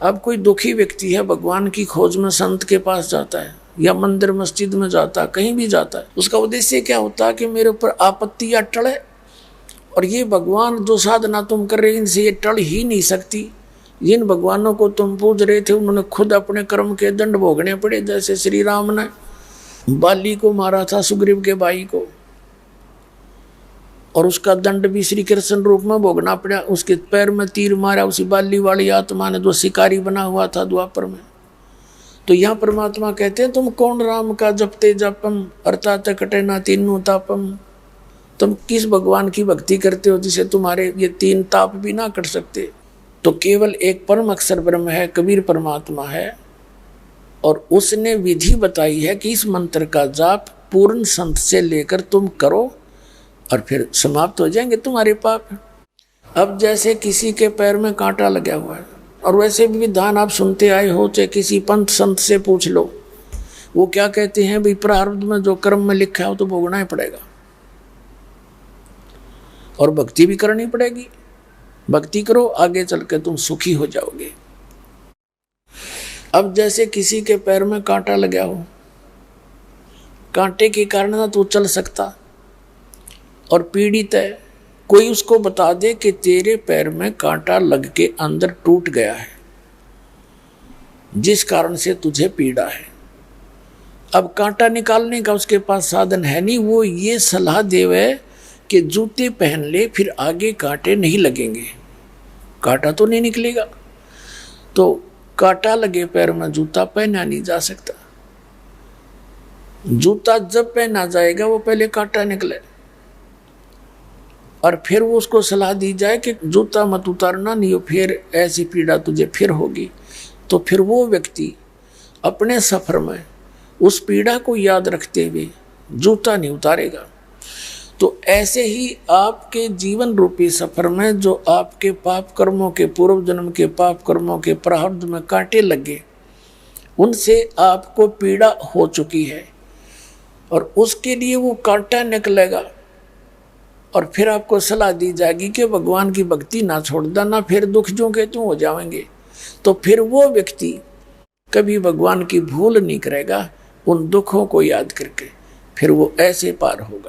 अब कोई दुखी व्यक्ति है, भगवान की खोज में संत के पास जाता है या मंदिर मस्जिद में जाता है, कहीं भी जाता है, उसका उद्देश्य क्या होता है कि मेरे ऊपर आपत्ति या टले, और ये भगवान जो साधना तुम कर रहे हो इनसे ये टल ही नहीं सकती। जिन भगवानों को तुम पूज रहे थे उन्होंने खुद अपने कर्म के दंड भोगने पड़े। जैसे श्री राम ने बाली को मारा था, सुग्रीव के भाई को, और उसका दंड भी श्री कृष्ण रूप में भोगना पड़ा। उसके पैर में तीर मारा उसी बाली वाली आत्मा ने जो शिकारी बना हुआ था द्वापर में। तो यहाँ परमात्मा कहते हैं तुम कौन राम का जपते जपम अर्थात कटे ना तीनों तापम। तुम किस भगवान की भक्ति करते हो जिसे तुम्हारे ये तीन ताप भी ना कट सकते। तो केवल एक परम अक्षर ब्रह्म है, कबीर परमात्मा है, और उसने विधि बताई है कि इस मंत्र का जाप पूर्ण संत से लेकर तुम करो और फिर समाप्त हो जाएंगे तुम्हारे पाप। अब जैसे किसी के पैर में कांटा लगा हुआ है, और वैसे भी विधान आप सुनते आए हो, चाहे किसी पंथ संत से पूछ लो, वो क्या कहते हैं, भाई प्रारब्ध में जो कर्म में लिखा है वो तो भोगना ही पड़ेगा और भक्ति भी करनी पड़ेगी। भक्ति करो, आगे चल के तुम सुखी हो जाओगे। अब जैसे किसी के पैर में कांटा लगा हो, कांटे के कारण ना तो चल सकता और पीड़ित है, कोई उसको बता दे कि तेरे पैर में कांटा लग के अंदर टूट गया है जिस कारण से तुझे पीड़ा है। अब कांटा निकालने का उसके पास साधन है नहीं, वो ये सलाह देवे कि जूते पहन ले, फिर आगे कांटे नहीं लगेंगे, कांटा तो नहीं निकलेगा। तो कांटा लगे पैर में जूता पहना नहीं जा सकता। जूता जब पहना जाएगा वो पहले कांटा निकले, और फिर वो उसको सलाह दी जाए कि जूता मत उतारना, नहीं हो फिर ऐसी पीड़ा तुझे फिर होगी। तो फिर वो व्यक्ति अपने सफर में उस पीड़ा को याद रखते हुए जूता नहीं उतारेगा। तो ऐसे ही आपके जीवन रूपी सफर में जो आपके पाप कर्मों के, पूर्व जन्म के पाप कर्मों के प्रारब्ध में कांटे लगे, उनसे आपको पीड़ा हो चुकी है और उसके लिए वो कांटा निकलेगा, और फिर आपको सलाह दी जाएगी कि भगवान की भक्ति ना छोड़ देना, फिर दुख जो के तुम हो जाएंगे। तो फिर वो व्यक्ति कभी भगवान की भूल नहीं करेगा, उन दुखों को याद करके फिर वो ऐसे पार होगा।